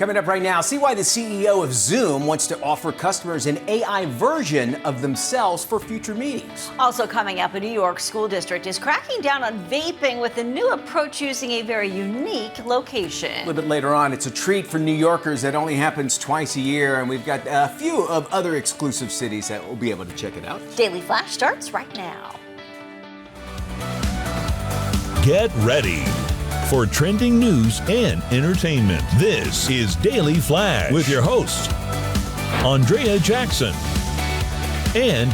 Coming up right now, see why the CEO of Zoom wants to offer customers an AI version of themselves for future meetings. Also coming up, a New York school district is cracking down on vaping with a new approach using a very unique location. A little bit later on, it's a treat for New Yorkers that only happens twice a year, and we've got a few of other exclusive cities that will be able to check it out. Daily Flash starts right now. Get ready for trending news and entertainment. This is Daily Flash with your hosts, Andrea Jackson and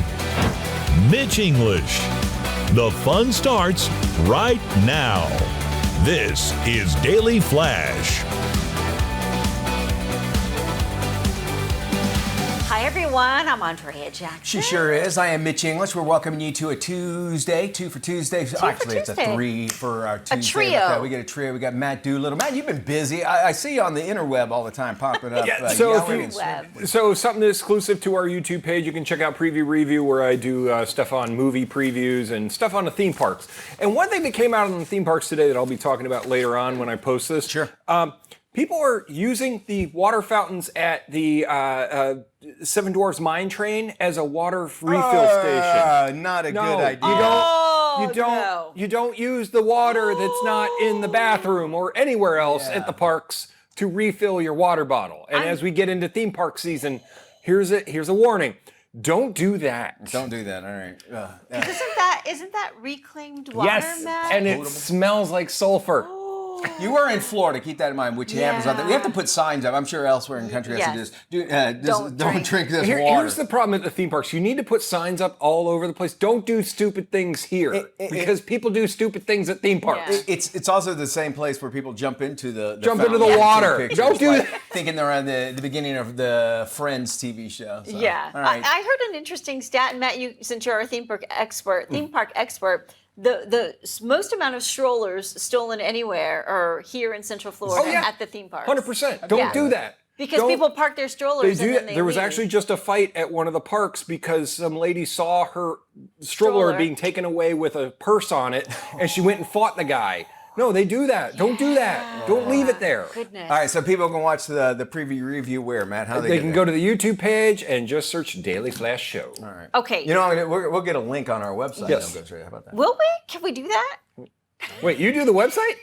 Mitch English. The fun starts right now. This is Daily Flash. Hi everyone, I'm Andrea Jackson. She sure is. I am Mitch English. We're welcoming you to a Tuesday, two for Tuesday. Actually, it's a three for our Tuesday. A trio. We get a trio. We got Matt Doolittle. Matt, you've been busy. I see you on the interweb all the time popping up. So something exclusive to our YouTube page, you can check out Preview Review, where I do stuff on movie previews and stuff on the theme parks. And one thing that came out on the theme parks today that I'll be talking about later on when I post this. Sure. People are using the water fountains at the Seven Dwarfs Mine Train as a water refill station. Not a good idea. You don't use the water that's not in the bathroom or anywhere else at the parks to refill your water bottle. And as we get into theme park season, here's a warning. Don't do that. Don't do that. All right. Isn't that reclaimed water, Yes, Matt? and it smells like sulfur. You were in Florida. Keep that in mind. Which happens out there. We have to put signs up. I'm sure elsewhere in the country has to just don't drink this water. Here's the problem at the theme parks. You need to put signs up all over the place. Don't do stupid things here because people do stupid things at theme parks. It's also the same place where people jump into the water. Don't do that. Thinking they're on the beginning of the Friends TV show. So. Yeah. All right. I heard an interesting stat, and Matt, since you're a theme park expert, the most amount of strollers stolen anywhere are here in Central Florida at the theme parks. 100%. Don't do that. Because people park their strollers and then they There was leave. actually just a fight at one of the parks because some lady saw her stroller being taken away with a purse on it, and she went and fought the guy. No, they do that. Don't do that. Don't leave it there. Goodness. All right, so people can watch the preview review where, Matt? How They can go to the YouTube page and just search Daily Flash Show. All right. Okay. You know, we'll get a link on our website. Yes. How about that? Will we? Can we do that? Wait, you do the website?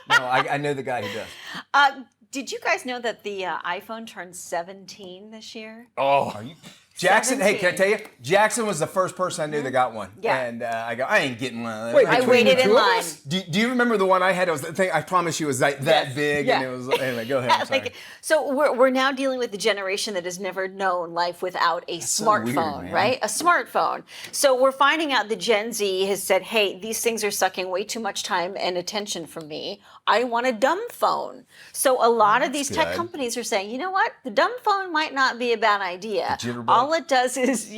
No, I know the guy who does. Did you guys know that the iPhone turned 17 this year? Oh. Are you? Jackson, hey, can I tell you? Jackson was the first person I knew that got one. Yeah. And I ain't getting one of those. Wait, I waited in line. Do you remember the one I had? It was the thing, I promise you, it was that big. Yeah. And it was, anyway, go ahead. I'm sorry. So we're now dealing with the generation that has never known life without a smartphone, weird, right? A smartphone. So we're finding out that Gen Z has said, hey, these things are sucking way too much time and attention from me. I want a dumb phone. So a lot of these tech companies are saying, you know what? The dumb phone might not be a bad idea. All it does is,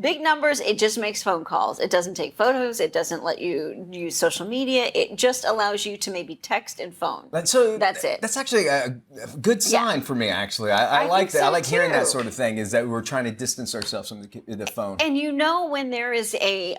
big numbers. It just makes phone calls. It doesn't take photos. It doesn't let you use social media. It just allows you to maybe text and phone. So that's it. That's actually a good sign for me, actually. I like that. so I like hearing too. that sort of thing, is that we're trying to distance ourselves from the phone. And you know, when there is a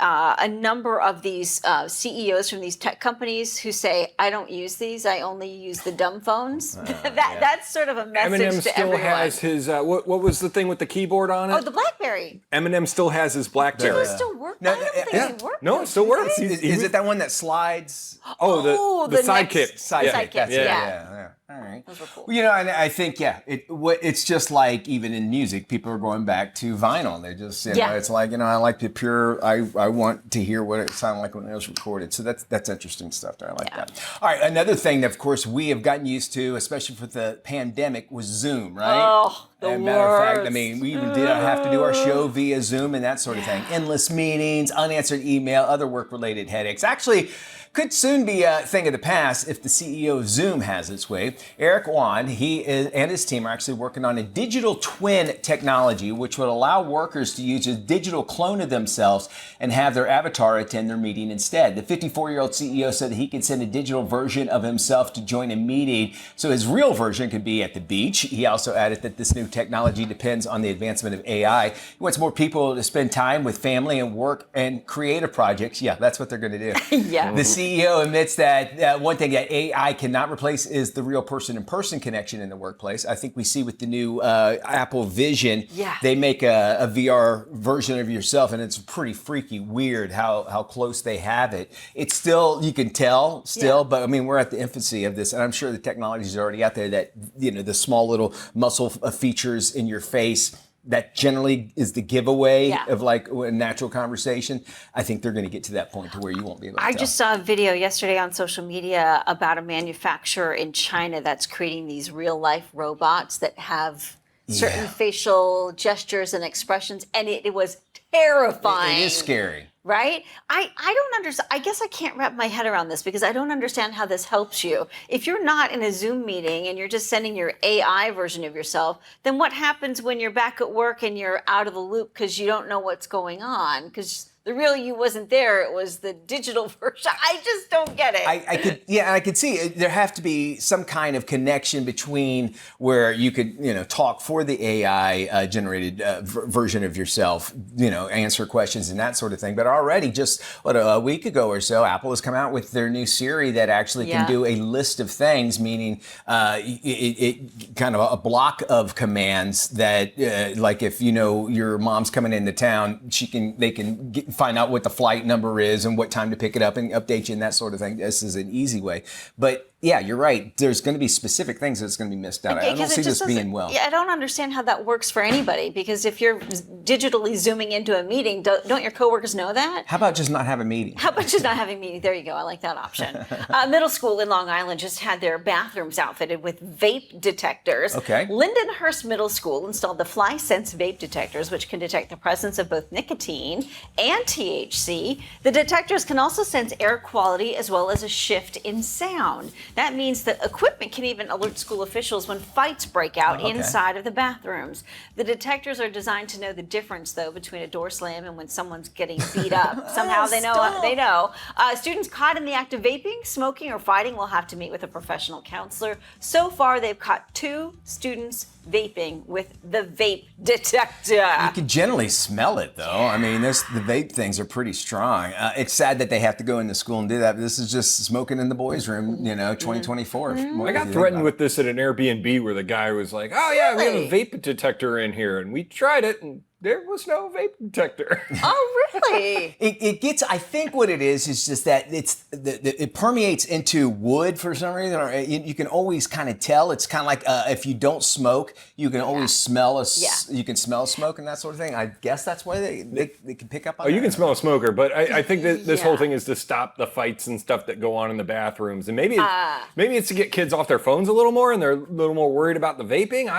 number of these CEOs from these tech companies who say, I don't use these, I only use the dumb phones. That's sort of a message Eminem to still everyone. has his, what was the thing with the keyboard on it? Oh, the BlackBerry. Eminem still has his BlackBerry. Does it still work? I don't think they work. No, it still works. Is it that one that slides? Oh, the sidekick. Sidekicks, That's it. yeah. All right. Those were cool. Well, you know, and I think, it's just like even in music, people are going back to vinyl. They just, it's like, I like the pure, I want to hear what it sounded like when it was recorded. So that's interesting stuff there. I like that. All right. Another thing that, of course, we have gotten used to, especially for the pandemic, was Zoom, right? Oh, the As a matter of fact, worst. we even did have to do our show via Zoom and that sort of thing. Endless meetings, unanswered email, other work-related headaches. Actually, could soon be a thing of the past if the CEO of Zoom has its way. Eric Wan, and his team are actually working on a digital twin technology, which would allow workers to use a digital clone of themselves and have their avatar attend their meeting instead. The 54-year-old CEO said that he could send a digital version of himself to join a meeting, so his real version could be at the beach. He also added that this new technology depends on the advancement of AI. He wants more people to spend time with family and work and creative projects. Yeah, that's what they're going to do. Yeah. The CEO admits that one thing that AI cannot replace is the real person-in-person connection in the workplace. I think we see with the new Apple Vision, they make a VR version of yourself, and it's pretty freaky weird how close they have it. It's still, you can tell still, but I mean, we're at the infancy of this, and I'm sure the technology is already out there that, you know, the small little muscle features in your face that generally is the giveaway of like a natural conversation. I think they're going to get to that point to where you won't be able to I tell. just saw a video yesterday on social media about a manufacturer in China that's creating these real life robots that have certain facial gestures and expressions, and it was terrifying. It is scary. Right? I don't understand. I guess I can't wrap my head around this because I don't understand how this helps you. If you're not in a Zoom meeting and you're just sending your AI version of yourself, then what happens when you're back at work and you're out of the loop because you don't know what's going on? Because the real you wasn't there. It was the digital version. I just don't get it. I could see it. There have to be some kind of connection between where you could, you know, talk for the AI generated version of yourself, you know, answer questions and that sort of thing. But already just a week ago or so, Apple has come out with their new Siri that actually can do a list of things, meaning it kind of a block of commands that, like if you know your mom's coming into town, they can find out what the flight number is and what time to pick it up and update you and that sort of thing. This is an easy way. But yeah, you're right. There's going to be specific things that's going to be missed out. I don't see this being well. Yeah, I don't understand how that works for anybody because if you're digitally zooming into a meeting, don't your coworkers know that? How about just not have a meeting? How about just not having a meeting? There you go. I like that option. Middle school in Long Island just had their bathrooms outfitted with vape detectors. Okay. Lindenhurst Middle School installed the FlySense vape detectors, which can detect the presence of both nicotine and THC. The detectors can also sense air quality as well as a shift in sound. That means that equipment can even alert school officials when fights break out inside of the bathrooms. The detectors are designed to know the difference, though, between a door slam and when someone's getting beat up. Somehow they know. They know. Students caught in the act of vaping, smoking, or fighting will have to meet with a professional counselor. So far, they've caught 2 students vaping with the vape detector. You can generally smell it, though. I mean, the vape things are pretty strong. It's sad that they have to go into school and do that, but this is just smoking in the boys' room, you know, 2024. I got threatened with this at an Airbnb where the guy was like, oh yeah, we have a vape detector in here, and we tried it, and there was no vape detector. Oh, really? It gets, I think what it is just that it permeates into wood for some reason, or you can always kind of tell. It's kind of like if you don't smoke, you can always smell you can smell smoke and that sort of thing. I guess that's why they can pick up on that. You can smell a smoker, but I think that this whole thing is to stop the fights and stuff that go on in the bathrooms. And maybe it's to get kids off their phones a little more, and they're a little more worried about the vaping.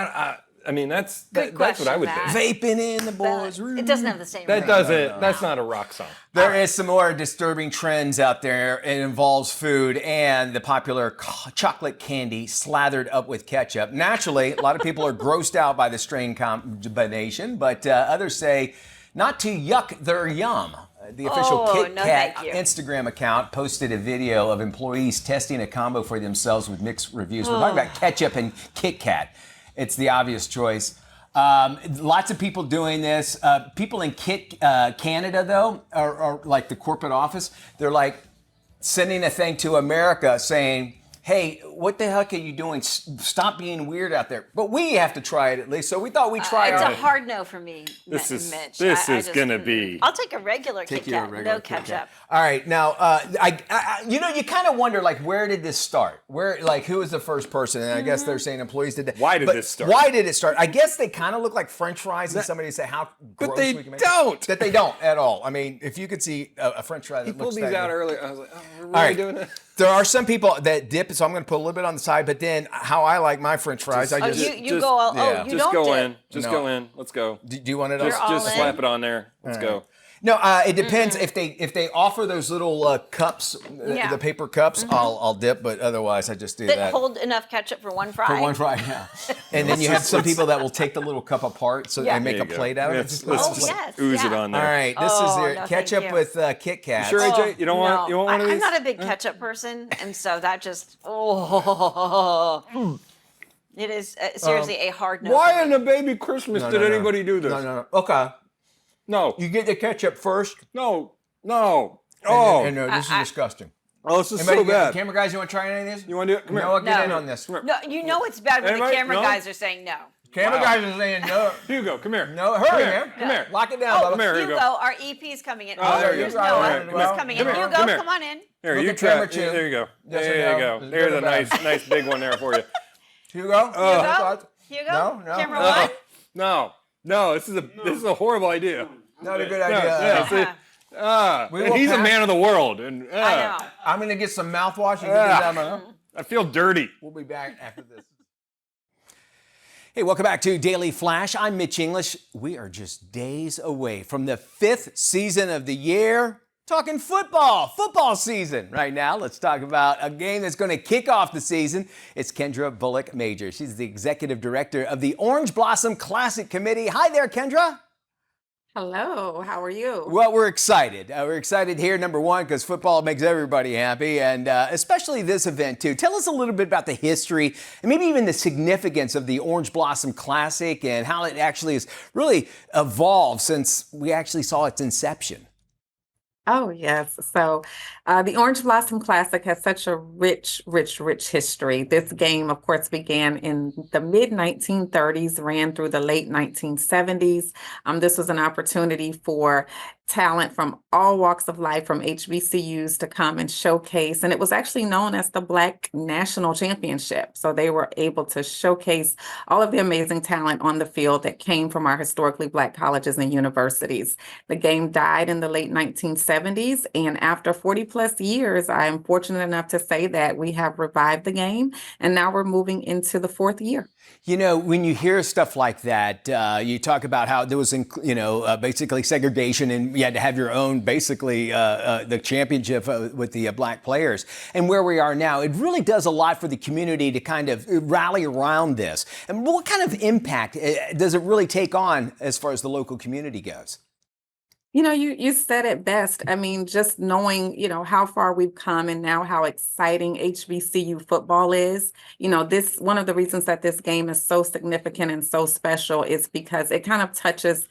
I mean, that's what I would think. Vaping in the boys' room. It doesn't have the same That ring. doesn't. That's not a rock song. There is some more disturbing trends out there. It involves food and the popular chocolate candy slathered up with ketchup. Naturally, a lot of people are grossed out by the strain combination, but others say not to yuck their yum. The official Kit Kat Instagram account posted a video of employees testing a combo for themselves with mixed reviews. We're talking about ketchup and Kit Kat. It's the obvious choice. Lots of people doing this. People in Canada, though, are like the corporate office. They're like sending a thing to America saying, hey, what the heck are you doing? Stop being weird out there. But we have to try it at least. So we thought we'd try it. It's a hard no for me, Mitch. This is going to be. I'll take a regular Kit Kat, no ketchup. All right. Now, you kind of wonder, like, where did this start? Who was the first person? And I guess they're saying employees did that. Why did this start? Why did it start? I guess they kind of look like French fries, and somebody say how gross we can make don't. That they don't at all. I mean, if you could see a French fry that looks pulled these out earlier. I was like, oh, we're really doing this? There are some people that dip, so I'm going to put a little bit on the side. But then, how I like my French fries, you don't go dip. in. Just go in. Let's go. Do you want it? Just slap it on there. Let's go. No, it depends. If they offer those little cups, the paper cups, I'll dip. But otherwise, I just do that. That hold enough ketchup for one fry. For one fry, yeah. And then you have some people that will take the little cup apart, so they make a plate out of it. Let's ooze it on there. All right, this is their ketchup with Kit Kat. Sure, AJ? You don't want one of these? I'm not a big ketchup person, and so that just it is seriously a hard no. Why in the baby Christmas did anybody do this? No. Okay. No. You get the ketchup first. No. Oh. And this is disgusting. Oh, this is Anybody, so bad. Camera guys, you want to try any of this? You want to do it? Come You here. know what? Get No. in on this. No, you know it's bad when Anybody? the camera No? guys are saying no. Camera Wow. guys are saying no. Hugo, come here. No, hurry, Come here. man. Come here. Lock it down, Oh, Bubba. Come here, Hugo, Hugo. our EP's coming in. Oh, there you there's go. Noah. All right, He's coming in. come here, Hugo, come here. come on in. Here, Look you at try. camera two. There you go. Yes or There you no? go. Is it There's good a or bad? nice big one there for you. Hugo? Hugo? Hugo? No, no. Camera no. one? No, this is a horrible idea. Not a good No, idea. yeah, see, We and will he's a pass- man of the world, and I know. I'm going to get some mouthwash and get this out of my mouth. I feel dirty. We'll be back after this. Hey, welcome back to Daily Flash. I'm Mitch English. We are just days away from the 5th season of the year. Talking football season right now. Let's talk about a game that's going to kick off the season. It's Kendra Bullock Major. She's the executive director of the Orange Blossom Classic Committee. Hi there, Kendra. Hello, how are you? Well, we're excited. We're excited here, number one, because football makes everybody happy, and especially this event, too. Tell us a little bit about the history and maybe even the significance of the Orange Blossom Classic and how it actually has really evolved since we actually saw its inception. Oh, yes. So the Orange Blossom Classic has such a rich history. This game, of course, began in the mid-1930s, ran through the late 1970s. This was an opportunity for talent from all walks of life, from HBCUs, to come and showcase. And it was actually known as the Black National Championship. So they were able to showcase all of the amazing talent on the field that came from our historically Black colleges and universities. The game died in the late 1970s. And after 40 plus years, I am fortunate enough to say that we have revived the game. And now we're moving into the 4th year. You know, when you hear stuff like that, you talk about how there was, basically segregation, and you had to have your own, basically, the championship with the Black players. And where we are now, it really does a lot for the community to kind of rally around this. And what kind of impact does it really take on as far as the local community goes? You know, you said it best. I mean, just knowing, how far we've come and now how exciting HBCU football is. One of the reasons that this game is so significant and so special is because it kind of touches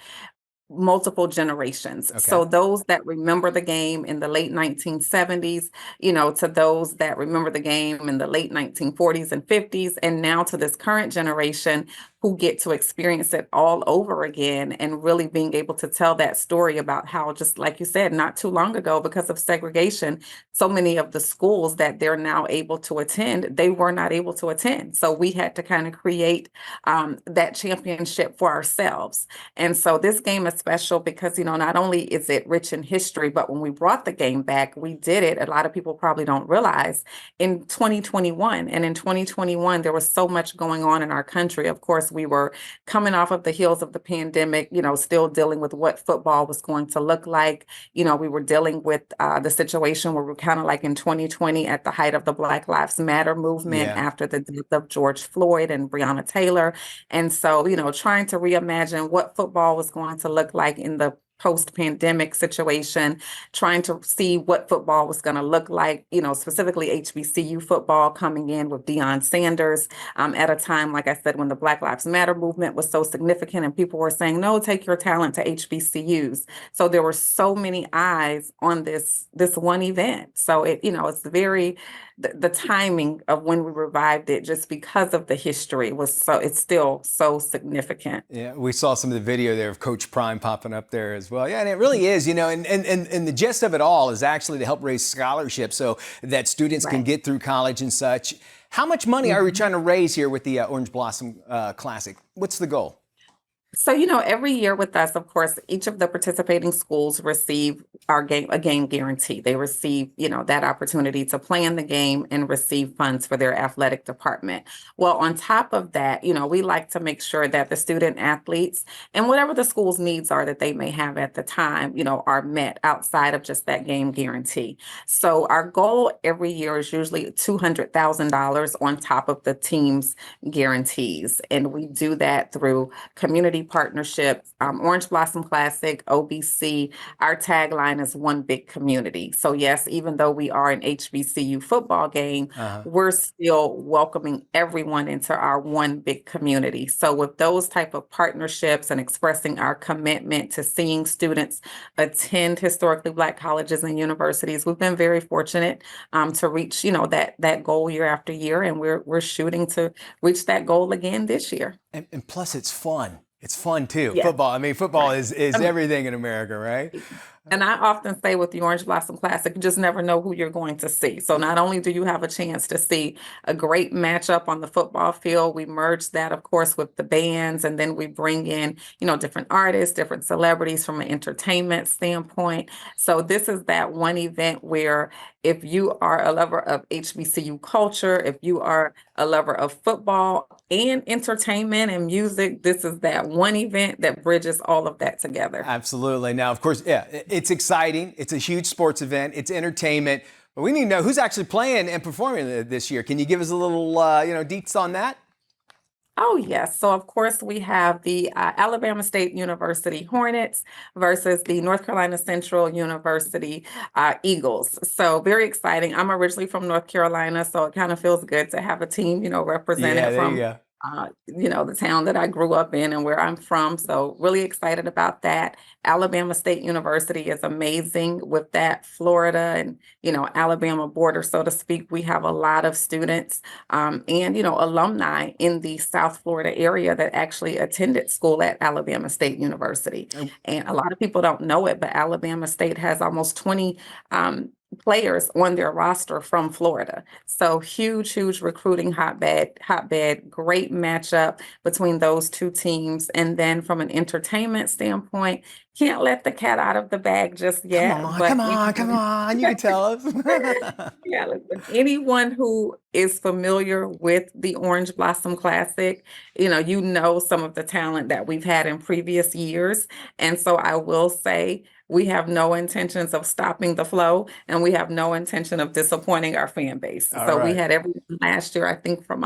multiple generations. Okay. So those that remember the game in the late 1970s, to those that remember the game in the late 1940s and 50s, and now to this current generation who get to experience it all over again, and really being able to tell that story about how, just like you said, not too long ago, because of segregation, so many of the schools that they're now able to attend, they were not able to attend. So we had to kind of create that championship for ourselves. And so this game is special because, not only is it rich in history, but when we brought the game back, we did it, a lot of people probably don't realize, in 2021. And in 2021, there was so much going on in our country. Of course, we were coming off of the heels of the pandemic, still dealing with what football was going to look like. We were dealing with the situation where we're kind of like in 2020 at the height of the Black Lives Matter movement after the death of George Floyd and Breonna Taylor. And so, trying to reimagine what football was going to look like in the post-pandemic situation, trying to see what football was going to look like, specifically HBCU football coming in with Deion Sanders at a time, like I said, when the Black Lives Matter movement was so significant and people were saying, no, take your talent to HBCUs. So there were so many eyes on this one event. So it's very, the timing of when we revived it, just because of the history, it's still so significant. Yeah, we saw some of the video there of Coach Prime popping up there as well. Yeah, and it really is, and the gist of it all is actually to help raise scholarships so that students can get through college and such. How much money are we trying to raise here with the Orange Blossom Classic? What's the goal? So, every year with us, of course, each of the participating schools receive a game guarantee. They receive, that opportunity to play in the game and receive funds for their athletic department. Well, on top of that, we like to make sure that the student athletes and whatever the school's needs are that they may have at the time, are met outside of just that game guarantee. So our goal every year is usually $200,000 on top of the team's guarantees. And we do that through community community partnerships, Orange Blossom Classic, OBC, our tagline is one big community. So yes, even though we are an HBCU football game, we're still welcoming everyone into our one big community. So with those type of partnerships and expressing our commitment to seeing students attend historically Black colleges and universities, we've been very fortunate to reach, that goal year after year, and we're shooting to reach that goal again this year. And plus, it's fun. It's fun too. Yeah. Football. I mean, football is everything in America, right? And I often say with the Orange Blossom Classic, you just never know who you're going to see. So not only do you have a chance to see a great matchup on the football field, we merge that, of course, with the bands, and then we bring in, different artists, different celebrities from an entertainment standpoint. So this is that one event where if you are a lover of HBCU culture, if you are a lover of football and entertainment and music, this is that one event that bridges all of that together. Absolutely. Now, of course, it's exciting. It's a huge sports event. It's entertainment. But we need to know who's actually playing and performing this year. Can you give us a little, deets on that? Oh, yes. So, of course, we have the Alabama State University Hornets versus the North Carolina Central University Eagles. So very exciting. I'm originally from North Carolina, so it kind of feels good to have a team, represented from the town that I grew up in and where I'm from. So really excited about that. Alabama State University is amazing with that Florida and, Alabama border, so to speak. We have a lot of students and, alumni in the South Florida area that actually attended school at Alabama State University. And a lot of people don't know it, but Alabama State has almost 20 players on their roster from Florida. So huge recruiting hotbed, great matchup between those two teams. And then from an entertainment standpoint, can't let the cat out of the bag just yet. Come on, you can tell us. Yeah, listen, anyone who is familiar with the Orange Blossom Classic, some of the talent that we've had in previous years. And so I will say, we have no intentions of stopping the flow, and we have no intention of disappointing our fan base. We had everyone last year, I think, from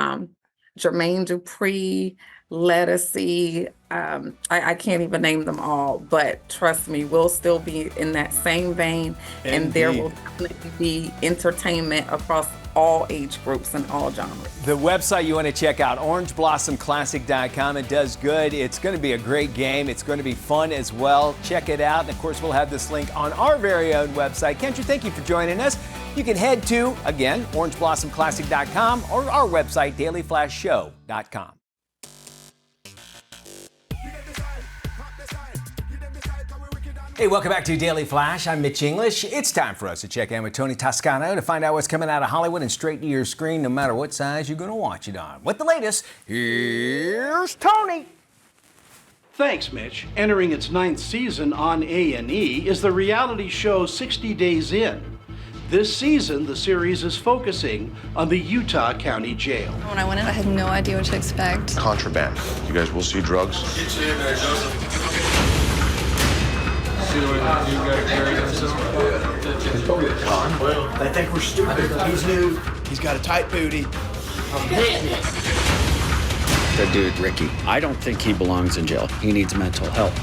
Jermaine Dupree, Lettucey, I can't even name them all, but trust me, we'll still be in that same vein. Indeed. And there will definitely be entertainment across all age groups and all genres. The website you want to check out, orangeblossomclassic.com. It does good. It's going to be a great game. It's going to be fun as well. Check it out. And of course, we'll have this link on our very own website. Kendra, thank you for joining us. You can head to, again, orangeblossomclassic.com or our website, dailyflashshow.com. Hey, welcome back to Daily Flash. I'm Mitch English. It's time for us to check in with Tony Toscano to find out what's coming out of Hollywood and straight to your screen, no matter what size you're going to watch it on. With the latest, here's Tony. Thanks, Mitch. Entering its 9th season on A&E is the reality show 60 Days In. This season, the series is focusing on the Utah County Jail. When I went in, I had no idea what to expect. Contraband. You guys will see drugs. Get you in there, Joseph. See the way that dude got carried himself? He's probably a con. Well, they think we're stupid. He's new. He's got a tight booty. I'm hitting it. The dude, Ricky, I don't think he belongs in jail. He needs mental help.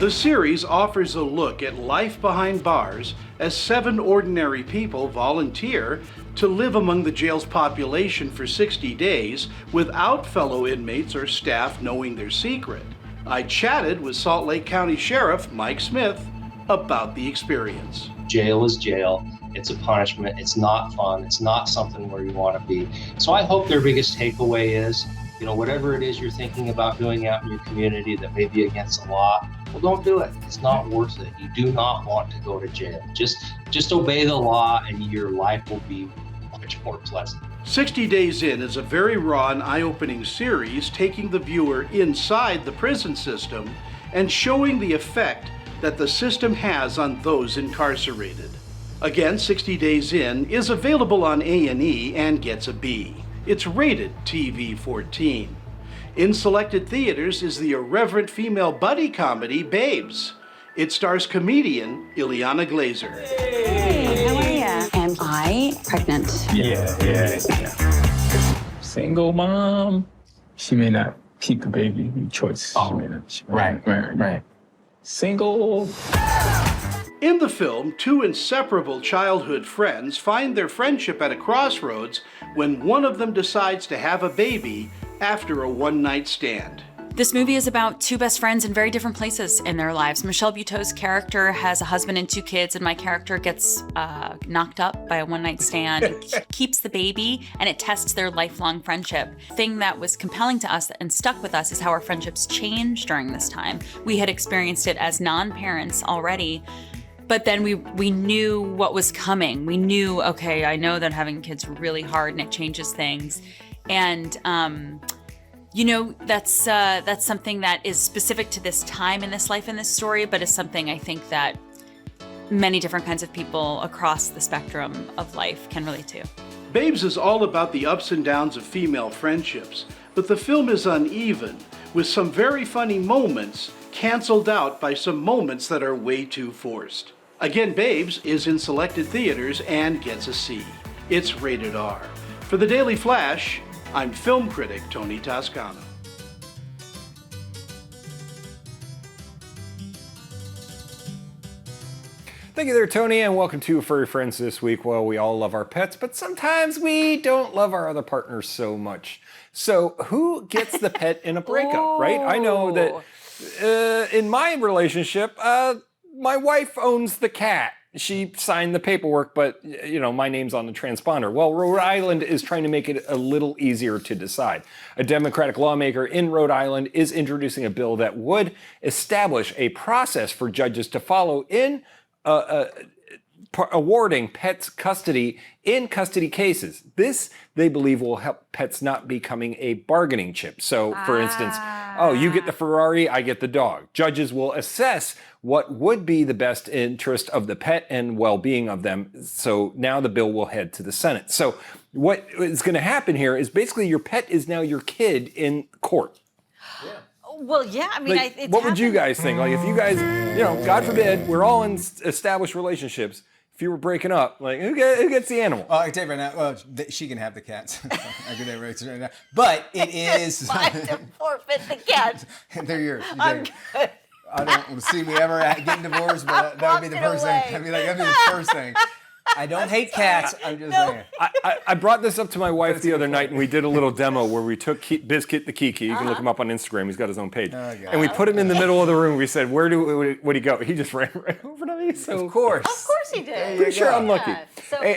The series offers a look at life behind bars as 7 ordinary people volunteer to live among the jail's population for 60 days without fellow inmates or staff knowing their secret. I chatted with Salt Lake County Sheriff Mike Smith about the experience. Jail is jail. It's a punishment. It's not fun. It's not something where you want to be. So I hope their biggest takeaway is, whatever it is you're thinking about doing out in your community that may be against the law, well, don't do it. It's not worth it. You do not want to go to jail. Just obey the law and your life will be much more pleasant. 60 Days In is a very raw and eye-opening series taking the viewer inside the prison system and showing the effect that the system has on those incarcerated. Again, 60 Days In is available on A&E and gets a B. It's rated TV-14. In selected theaters is the irreverent female buddy comedy Babes. It stars comedian Ileana Glazer. Hey, how are you? Am I pregnant? Yeah. single mom, she may not keep the baby choice. Oh, right. Single. In the film, two inseparable childhood friends find their friendship at a crossroads when one of them decides to have a baby after a one-night stand. This movie is about two best friends in very different places in their lives. Michelle Buteau's character has a husband and two kids, and my character gets knocked up by a one-night stand, and keeps the baby, and it tests their lifelong friendship. The thing that was compelling to us and stuck with us is how our friendships changed during this time. We had experienced it as non-parents already, but then we knew what was coming. We knew, okay, I know that having kids is really hard and it changes things. And that's something that is specific to this time in this life in this story, but is something I think that many different kinds of people across the spectrum of life can relate to. Babes is all about the ups and downs of female friendships, but the film is uneven, with some very funny moments canceled out by some moments that are way too forced. Again, Babes is in selected theaters and gets a C. It's rated R. For the Daily Flash, I'm film critic Tony Toscano. Thank you there, Tony, and welcome to Furry Friends this week. Well, we all love our pets, but sometimes we don't love our other partners so much. So who gets the pet in a breakup, right? I know that in my relationship, my wife owns the cat. She signed the paperwork, but my name's on the transponder. Well, Rhode Island is trying to make it a little easier to decide. A Democratic lawmaker in Rhode Island is introducing a bill that would establish a process for judges to follow in awarding pets custody in custody cases. This, they believe, will help pets not becoming a bargaining chip. So, for instance, you get the Ferrari, I get the dog. Judges will assess what would be the best interest of the pet and well-being of them. So now the bill will head to the Senate. So what is going to happen here is basically your pet is now your kid in court. Well, yeah, I mean, what would you guys think? Like, if you guys, God forbid, we're all in established relationships. If you were breaking up, like, who gets the animal? I can tell you right now, well, she can have the cats. I can tell you right now. But it is... I to forfeit the cats. They're yours. I'm good. I don't see me ever getting divorced, but that would be the first thing. That'd be the first thing. I don't hate cats. I'm just saying. I brought this up to my wife the other night, and we did a little demo where we took Bizkit the Kiki. You can look him up on Instagram. He's got his own page. And we put him in the middle of the room. We said, where'd he go? He just ran right over to me. So of course he did. Pretty sure I'm lucky. So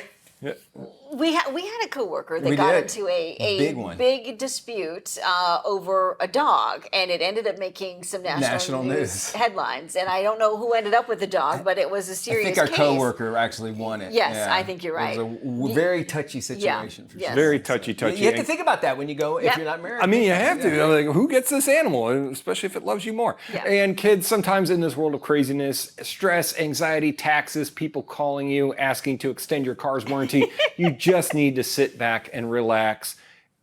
we had a coworker that got into a big dispute over a dog, and it ended up making some national news headlines. And I don't know who ended up with the dog, but it was a serious case. I think our coworker actually won it. Yes, I think you're right. It was a very touchy situation. For sure. Very touchy. You have to think about that when you go, if you're not married. I mean, you have to. Like, who gets this animal, especially if it loves you more? And kids, sometimes in this world of craziness, stress, anxiety, taxes, people calling you, asking to extend your car's warranty, you just need to sit back and relax.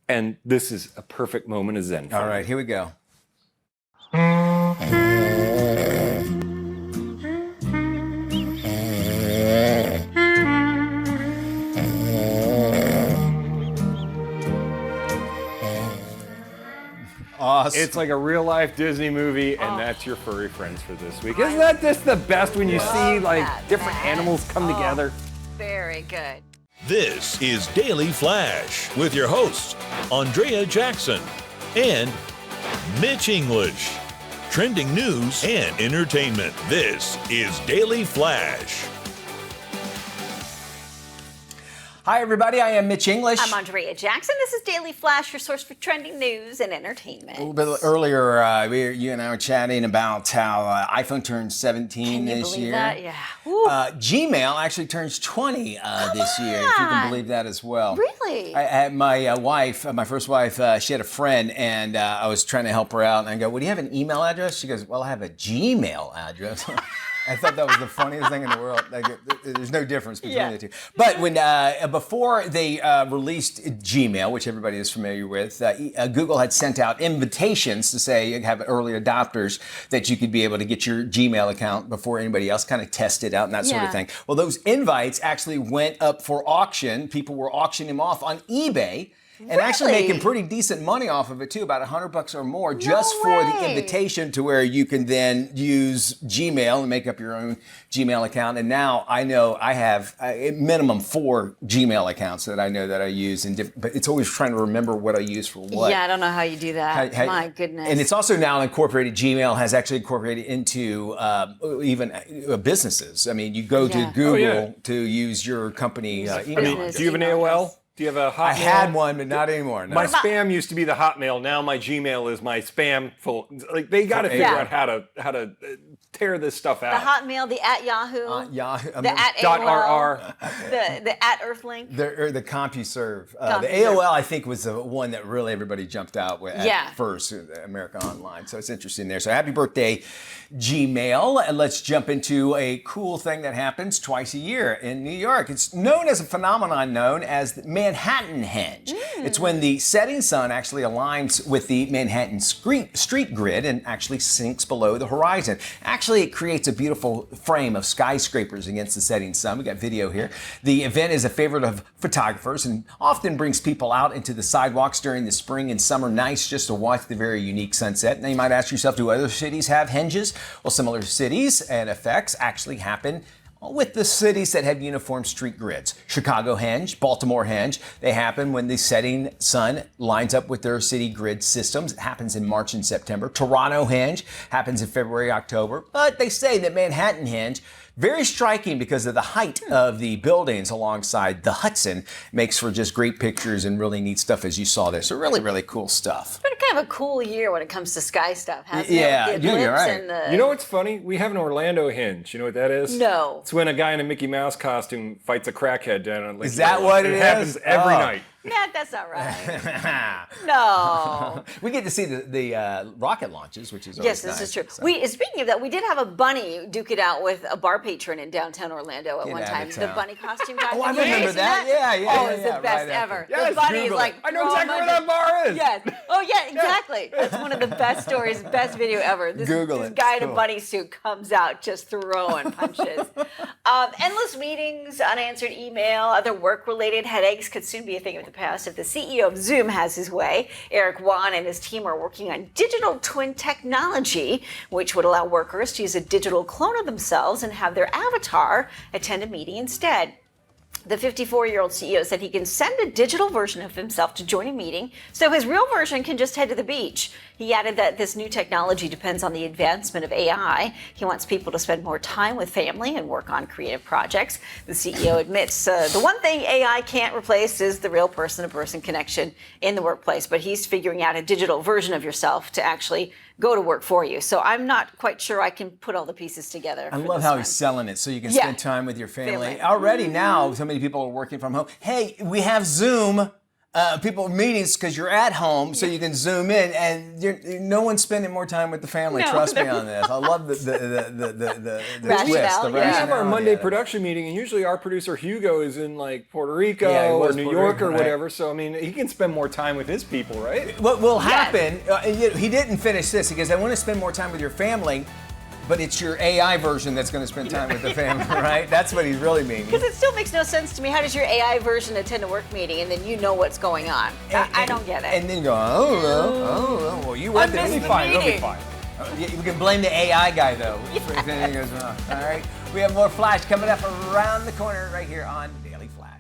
And this is a perfect moment of Zen. All right, here we go. Awesome. It's like a real life Disney movie, and that's your furry friends for this week. Isn't that just the best when you see different animals come together? Very good. This is Daily Flash with your hosts, Andrea Jackson and Mitch English. Trending news and entertainment. This is Daily Flash. Hi, everybody. I am Mitch English. I'm Andrea Jackson. This is Daily Flash, your source for trending news and entertainment. A little bit earlier, you and I were chatting about how iPhone turns 17 this year. Can you believe that? Yeah. Gmail actually turns 20 this year, if you can believe that as well. Really? I had my first wife, she had a friend, and I was trying to help her out, and I go, well, do you have an email address? She goes, well, I have a Gmail address. I thought that was the funniest thing in the world. Like, there's no difference between the two. But when before they released Gmail, which everybody is familiar with, Google had sent out invitations to say you have early adopters that you could be able to get your Gmail account before anybody else, kind of test it out and that sort of thing. Well, those invites actually went up for auction. People were auctioning them off on eBay. And actually making pretty decent money off of it too, about $100 or more, just for the invitation to where you can then use Gmail and make up your own Gmail account. And now I know I have minimum 4 Gmail accounts that I know that I use, but it's always trying to remember what I use for what. Yeah, I don't know how you do that. My goodness. And it's also now incorporated, Gmail has actually incorporated into even businesses. I mean, you go to Google to use your company email. Do you have an AOL? Do you have a Hotmail? I had one, but not anymore. No. My spam used to be the Hotmail. Now my Gmail is my spam full. Like they got to figure out how to tear this stuff out. The Hotmail, the @Yahoo, Yahoo, the .rr, the @Earthlink, the CompuServe. The AOL, I think, was the one that really everybody jumped out with at first, America Online. So it's interesting there. So happy birthday, Gmail. And let's jump into a cool thing that happens twice a year in New York. It's known as a phenomenon known as the Manhattan Henge. It's when the setting sun actually aligns with the Manhattan street grid and actually sinks below the horizon. Actually, it creates a beautiful frame of skyscrapers against the setting sun. We got video here. The event is a favorite of photographers and often brings people out into the sidewalks during the spring and summer nights just to watch the very unique sunset. Now you might ask yourself, do other cities have henges? Well, similar cities and effects actually happen with the cities that have uniform street grids. Chicago Henge, Baltimore Henge, they happen when the setting sun lines up with their city grid systems. It happens in March and September. Toronto Henge happens in February, October. But they say that Manhattan Henge, very striking because of the height of the buildings alongside the Hudson, makes for just great pictures and really neat stuff as you saw there. So really, really cool stuff. It's been kind of a cool year when it comes to sky stuff, hasn't it? With the you're right. And the... You know what's funny? We have an Orlando Henge. You know what that is? No. It's when a guy in a Mickey Mouse costume fights a crackhead down on Lake. Is that what it is? It happens every night. Matt, that's not right. No. We get to see the rocket launches, which is always this nice. is true. So. Speaking of that, we did have a bunny duke it out with a bar patron in downtown Orlando at one time. The bunny costume guy. Oh, I remember that. Yeah. Oh, it was the best ever. Yes, the bunny is Google like, it. I know exactly where that bar is. Yes. Oh, yeah, exactly. That's one of the best stories, best video ever. This guy in a bunny suit comes out just throwing punches. Endless meetings, unanswered email, other work-related headaches could soon be a thing of the past if the CEO of Zoom has his way. Eric Wan and his team are working on digital twin technology, which would allow workers to use a digital clone of themselves and have their avatar attend a meeting instead. The 54-year-old CEO said he can send a digital version of himself to join a meeting, so his real version can just head to the beach. He added that this new technology depends on the advancement of AI. He wants people to spend more time with family and work on creative projects. The CEO admits the one thing AI can't replace is the real person-to-person connection in the workplace, but he's figuring out a digital version of yourself to actually go to work for you. So I'm not quite sure I can put all the pieces together. I love how he's selling it so you can spend time with your family. Already now, so many people are working from home. Hey, we have Zoom people meetings because you're at home, so you can zoom in, and no one's spending more time with the family. No, Trust me on this. I love the twist. We have our Monday production meeting, and usually our producer Hugo is in like Puerto Rico or New York or whatever. So I mean, he can spend more time with his people, right? What will happen? He didn't finish this. He goes, "I want to spend more time with your family." But it's your AI version that's going to spend time with the family, right? That's what he's really meaning. Because it still makes no sense to me. How does your AI version attend a work meeting and then you know what's going on? I don't get it. And then you go, oh, well, you went there. It'll be fine. It'll be fine. You can blame the AI guy, though, if anything goes wrong. All right? We have more Flash coming up around the corner right here on Daily Flash.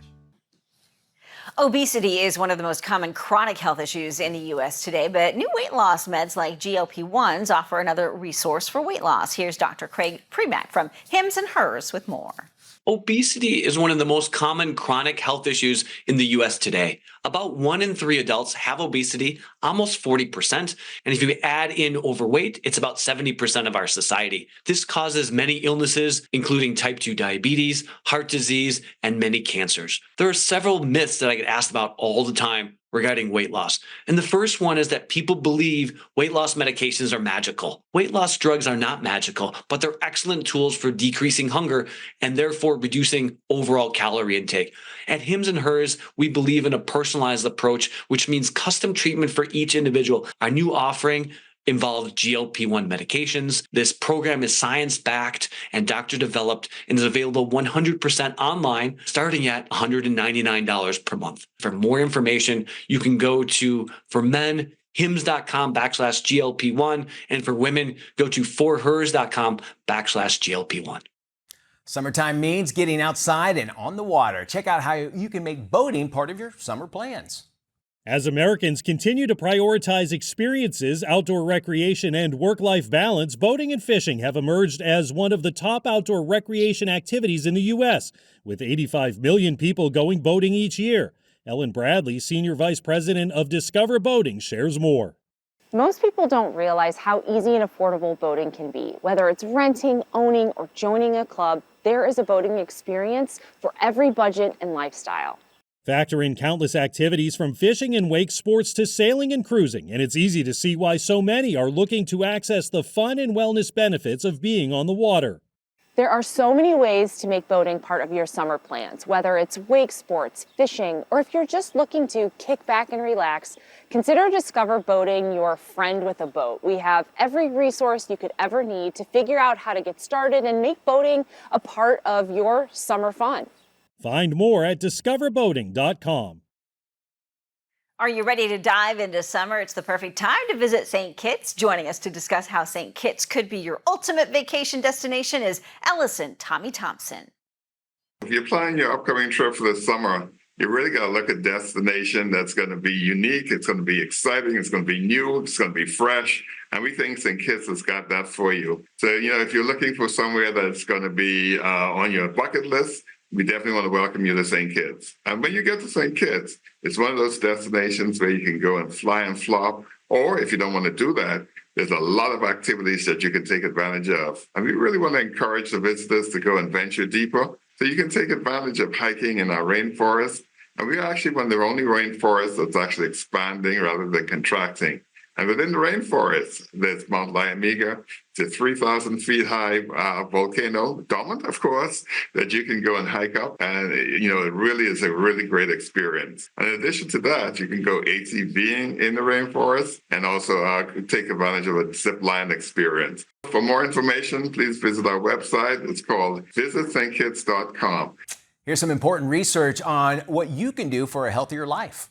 Obesity is one of the most common chronic health issues in the U.S. today, but new weight loss meds like GLP-1s offer another resource for weight loss. Here's Dr. Craig Premack from Hims and Hers with more. Obesity is one of the most common chronic health issues in the U.S. today. About 1 in 3 adults have obesity, almost 40%. And if you add in overweight, it's about 70% of our society. This causes many illnesses, including type 2 diabetes, heart disease, and many cancers. There are several myths that I get asked about all the time regarding weight loss. And the first one is that people believe weight loss medications are magical. Weight loss drugs are not magical, but they're excellent tools for decreasing hunger and therefore reducing overall calorie intake. At Hims and Hers, we believe in a personalized approach, which means custom treatment for each individual. Our new offering involve GLP-1 medications. This program is science-backed and doctor-developed and is available 100% online, starting at $199 per month. For more information, you can go to, for men, hims.com/GLP1, and for women, go to forhers.com/GLP1. Summertime means getting outside and on the water. Check out how you can make boating part of your summer plans. As Americans continue to prioritize experiences, outdoor recreation, and work-life balance, boating and fishing have emerged as one of the top outdoor recreation activities in the U.S., with 85 million people going boating each year. Ellen Bradley, Senior Vice President of Discover Boating, shares more. Most people don't realize how easy and affordable boating can be. Whether it's renting, owning, or joining a club, there is a boating experience for every budget and lifestyle. Factor in countless activities from fishing and wake sports to sailing and cruising, and it's easy to see why so many are looking to access the fun and wellness benefits of being on the water. There are so many ways to make boating part of your summer plans, whether it's wake sports, fishing, or if you're just looking to kick back and relax, consider Discover Boating your friend with a boat. We have every resource you could ever need to figure out how to get started and make boating a part of your summer fun. Find more at discoverboating.com. Are you ready to dive into summer? It's the perfect time to visit St. Kitts. Joining us to discuss how St. Kitts could be your ultimate vacation destination is Ellison Tommy Thompson. If you're planning your upcoming trip for the summer, you really got to look at a destination that's going to be unique, it's going to be exciting, it's going to be new, it's going to be fresh, and we think St. Kitts has got that for you. So, if you're looking for somewhere that's going to be on your bucket list, we definitely want to welcome you to St. Kitts. And when you get to St. Kitts, it's one of those destinations where you can go and fly and flop, or if you don't want to do that, there's a lot of activities that you can take advantage of. And we really want to encourage the visitors to go and venture deeper. So you can take advantage of hiking in our rainforest. And we are actually one of the only rainforests that's actually expanding rather than contracting. And within the rainforest, there's Mount Liamiga. It's a 3,000 feet high volcano, dormant, of course, that you can go and hike up. And, it really is a really great experience. And in addition to that, you can go ATVing in the rainforest and also take advantage of a zip line experience. For more information, please visit our website. It's called visitstkids.com. Here's some important research on what you can do for a healthier life.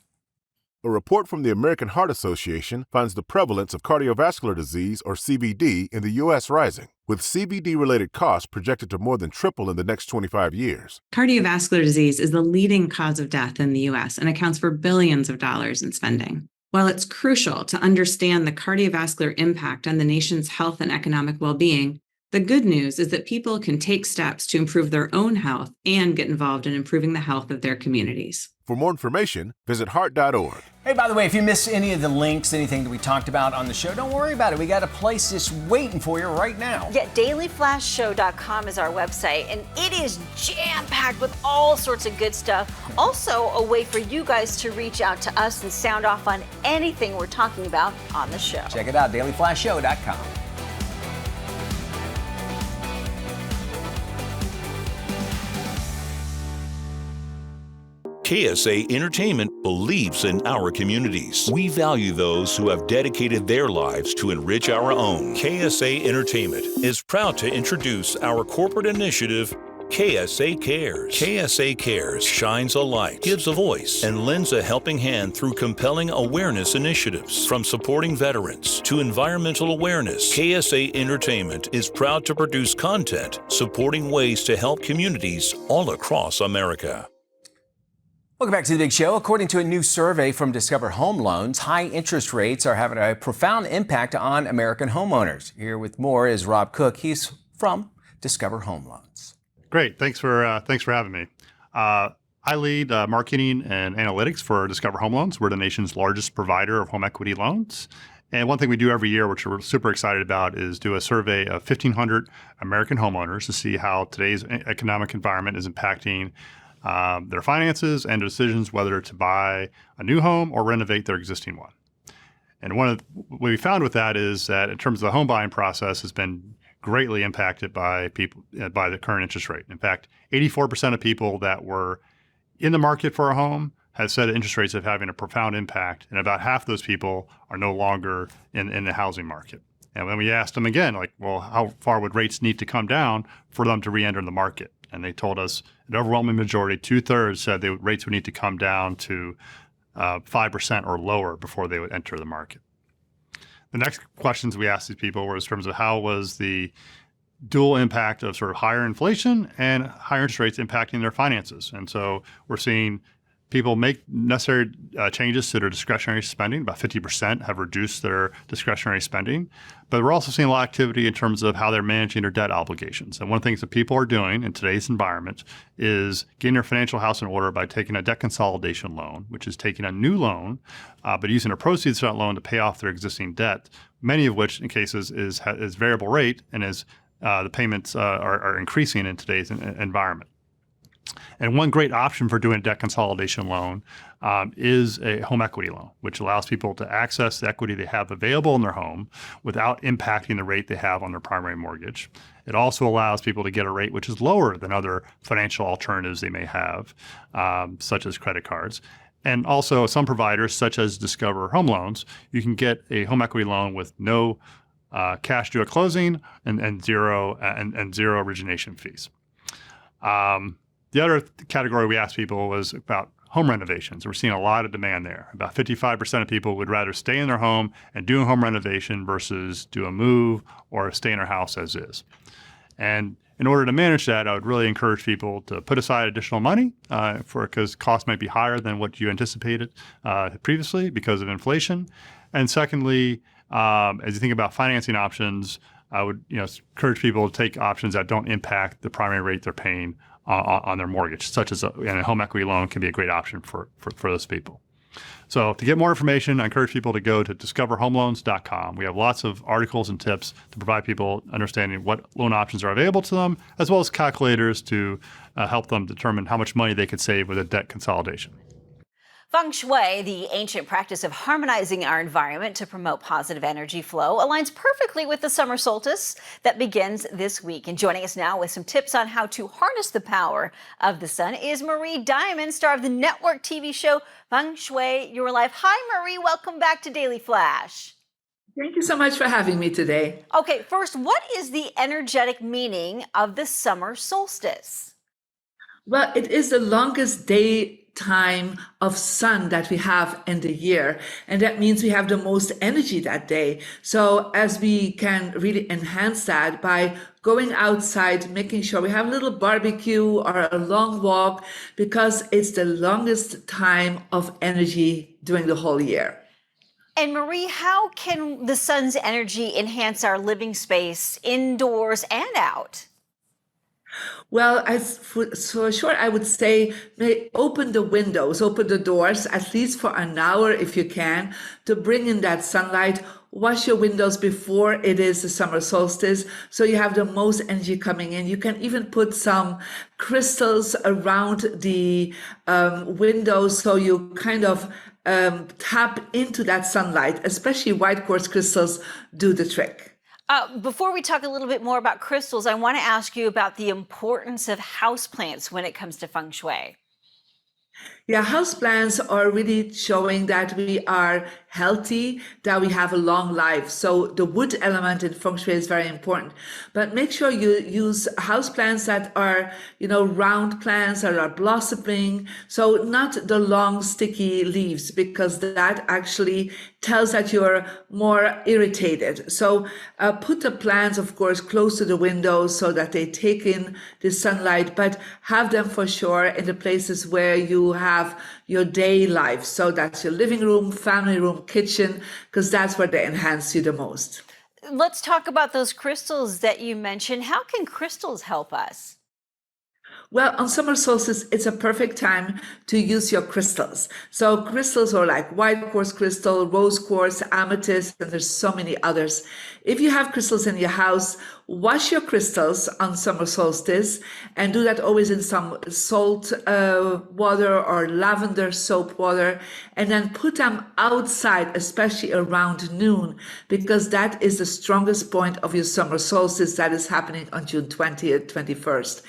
A report from the American Heart Association finds the prevalence of cardiovascular disease, or CVD, in the U.S. rising, with CVD-related costs projected to more than triple in the next 25 years. Cardiovascular disease is the leading cause of death in the U.S. and accounts for billions of dollars in spending. While it's crucial to understand the cardiovascular impact on the nation's health and economic well-being, the good news is that people can take steps to improve their own health and get involved in improving the health of their communities. For more information, visit heart.org. Hey, by the way, if you missed any of the links, anything that we talked about on the show, don't worry about it. We got a place just waiting for you right now. Yeah, dailyflashshow.com is our website, and it is jam-packed with all sorts of good stuff. Also, a way for you guys to reach out to us and sound off on anything we're talking about on the show. Check it out, dailyflashshow.com. KSA Entertainment believes in our communities. We value those who have dedicated their lives to enrich our own. KSA Entertainment is proud to introduce our corporate initiative, KSA Cares. KSA Cares shines a light, gives a voice, and lends a helping hand through compelling awareness initiatives. From supporting veterans to environmental awareness, KSA Entertainment is proud to produce content supporting ways to help communities all across America. Welcome back to the Big Show. According to a new survey from Discover Home Loans, high interest rates are having a profound impact on American homeowners. Here with more is Rob Cook. He's from Discover Home Loans. Great. Thanks for having me. I lead marketing and analytics for Discover Home Loans. We're the nation's largest provider of home equity loans. And one thing we do every year, which we're super excited about, is do a survey of 1,500 American homeowners to see how today's economic environment is impacting their finances and decisions whether to buy a new home or renovate their existing one. And what we found with that is that in terms of the home buying process has been greatly impacted by the current interest rate. In fact, 84% of people that were in the market for a home has said interest rates are having a profound impact, and about half those people are no longer in the housing market. And when we asked them again, like, well, how far would rates need to come down for them to re-enter the market? And they told us an overwhelming majority, 2/3, said rates would need to come down to 5% or lower before they would enter the market. The next questions we asked these people were in terms of how was the dual impact of sort of higher inflation and higher interest rates impacting their finances. And so we're seeing people make necessary changes to their discretionary spending. About 50% have reduced their discretionary spending. But we're also seeing a lot of activity in terms of how they're managing their debt obligations. And one of the things that people are doing in today's environment is getting their financial house in order by taking a debt consolidation loan, which is taking a new loan, but using the proceeds of that loan to pay off their existing debt, many of which in cases is variable rate and the payments are increasing in today's environment. And one great option for doing a debt consolidation loan is a home equity loan, which allows people to access the equity they have available in their home without impacting the rate they have on their primary mortgage. It also allows people to get a rate which is lower than other financial alternatives they may have, such as credit cards. And also some providers, such as Discover Home Loans, you can get a home equity loan with no cash due at closing and zero origination fees. The other category we asked people was about home renovations. We're seeing a lot of demand there. About 55% of people would rather stay in their home and do a home renovation versus do a move or stay in their house as is. And in order to manage that, I would really encourage people to put aside additional money because costs might be higher than what you anticipated previously because of inflation. And secondly, as you think about financing options, I would encourage people to take options that don't impact the primary rate they're paying on their mortgage, such as a home equity loan can be a great option for those people. So to get more information, I encourage people to go to discoverhomeloans.com. We have lots of articles and tips to provide people understanding what loan options are available to them, as well as calculators to help them determine how much money they could save with a debt consolidation. Feng Shui, the ancient practice of harmonizing our environment to promote positive energy flow, aligns perfectly with the summer solstice that begins this week. And joining us now with some tips on how to harness the power of the sun is Marie Diamond, star of the network TV show Feng Shui Your Life. Hi, Marie. Welcome back to Daily Flash. Thank you so much for having me today. Okay, first, what is the energetic meaning of the summer solstice? Well, it is the longest daytime of sun that we have in the year, and that means we have the most energy that day. So as we can really enhance that by going outside, making sure we have a little barbecue or a long walk, because it's the longest time of energy during the whole year. And Marie, how can the sun's energy enhance our living space indoors and out? Well, for sure, I would say open the windows, open the doors, at least for an hour if you can, to bring in that sunlight. Wash your windows before it is the summer solstice, so you have the most energy coming in. You can even put some crystals around the windows, so you kind of tap into that sunlight. Especially white quartz crystals do the trick. Before we talk a little bit more about crystals, I want to ask you about the importance of houseplants when it comes to feng shui. Yeah, houseplants are really showing that we are healthy, that we have a long life. So the wood element in feng shui is very important. But make sure you use houseplants that are, round plants that are blossoming. So not the long sticky leaves, because that actually tells that you're more irritated. So put the plants, of course, close to the windows so that they take in the sunlight, but have them for sure in the places where you have your day life. So that's your living room, family room, kitchen, because that's where they enhance you the most. Let's talk about those crystals that you mentioned. How can crystals help us? Well, on summer solstice, it's a perfect time to use your crystals. So crystals are like white quartz crystal, rose quartz, amethyst, and there's so many others. If you have crystals in your house, wash your crystals on summer solstice and do that always in some salt water or lavender soap water, and then put them outside, especially around noon, because that is the strongest point of your summer solstice that is happening on June 20th, 21st.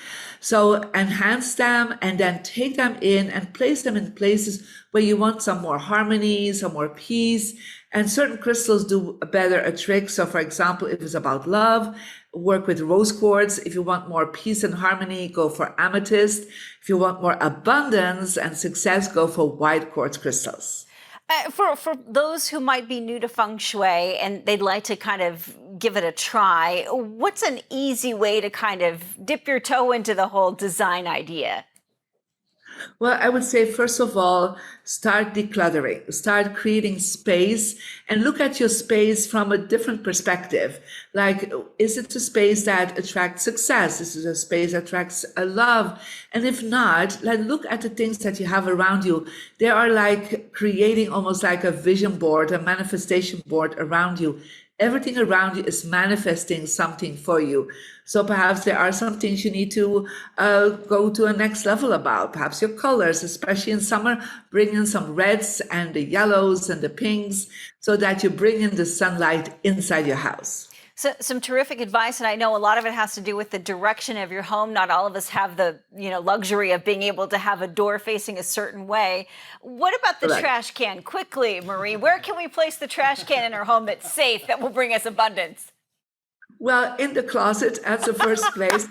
So enhance them and then take them in and place them in places where you want some more harmony, some more peace. And certain crystals do better a trick. So for example, if it's about love, work with rose quartz. If you want more peace and harmony, go for amethyst. If you want more abundance and success, go for white quartz crystals. For those who might be new to feng shui and they'd like to kind of give it a try, what's an easy way to kind of dip your toe into the whole design idea? Well, I would say, first of all, start decluttering, start creating space, and look at your space from a different perspective. Like, is it a space that attracts success? Is it a space that attracts a love? And if not, like, look at the things that you have around you. They are like creating almost like a vision board, a manifestation board around you. Everything around you is manifesting something for you. So perhaps there are some things you need to go to a next level about. Perhaps your colors, especially in summer, bring in some reds and the yellows and the pinks so that you bring in the sunlight inside your house. So some terrific advice, and I know a lot of it has to do with the direction of your home. Not all of us have the luxury of being able to have a door facing a certain way. What about the trash can? Quickly, Marie, where can we place the trash can in our home that's safe, that will bring us abundance? Well, in the closet, that's the first place.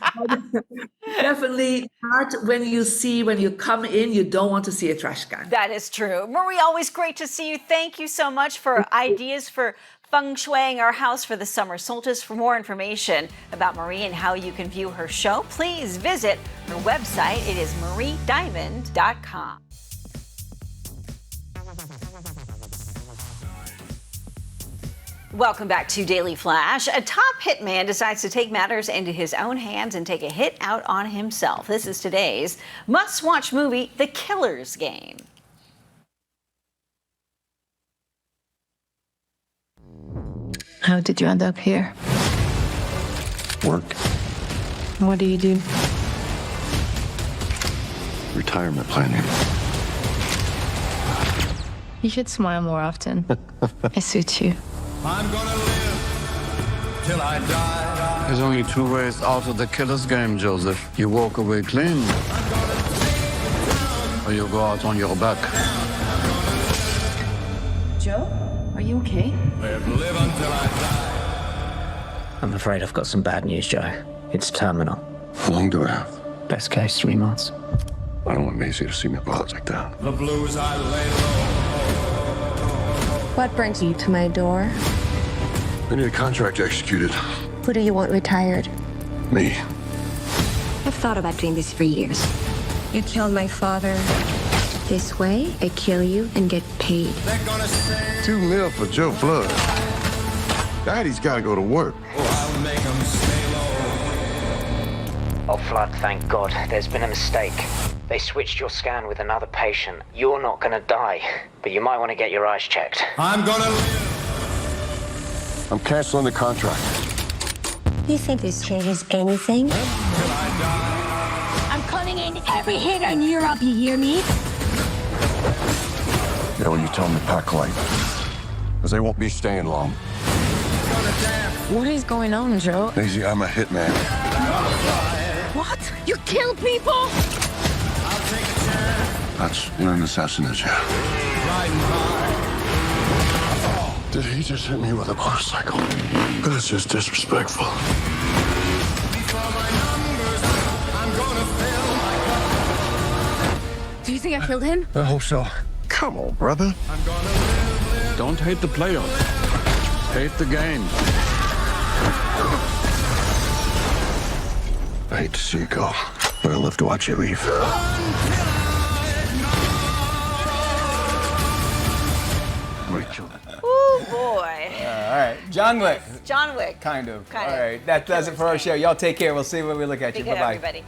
Definitely not when you come in, you don't want to see a trash can. That is true. Marie, always great to see you. Thank you so much for ideas for feng shuiing our house for the summer solstice. For more information about Marie and how you can view her show, please visit her website. It is mariediamond.com. Welcome back to Daily Flash. A top hitman decides to take matters into his own hands and take a hit out on himself. This is today's must-watch movie, The Killer's Game. How did you end up here? Work. What do you do? Retirement planning. You should smile more often. It suits you. I'm gonna live till I die. There's only two ways out of the killer's game, Joseph. You walk away clean, or you go out on your back. Joe, are you okay? Live until I die. I'm afraid I've got some bad news, Joe. It's terminal. How long do I have? Best case, 3 months. I don't want Maisie to see me fall like that. The blues I lay low. What brings you to my door? We need a contract executed. Who do you want retired? Me. I've thought about doing this for years. You killed my father. This way, I kill you and get paid. $2 million for Joe Flood. Daddy's got to go to work. I'll make him stay low. Oh, Flood, thank God. There's been a mistake. They switched your scan with another patient. You're not gonna die, but you might want to get your eyes checked. I'm gonna live. I'm canceling the contract. You think this changes anything? I'm calling in every hit in Europe, you hear me? Yeah, well, you tell them to pack light, because they won't be staying long. What is going on, Joe? Maisie, I'm a hitman. What? You kill people? That's an assassination. Did he just hit me with a motorcycle? That's just disrespectful. Do you think I killed him? I hope so. Come on, brother. Don't hate the player. Hate the game. I hate to see you go, but I'll live to watch you leave. Oh boy. All right, John Wick. John Wick. Kind of. Kind All of. right, that does it for our show. Y'all take care. We'll see when we look at Be you. good, Bye-bye. everybody.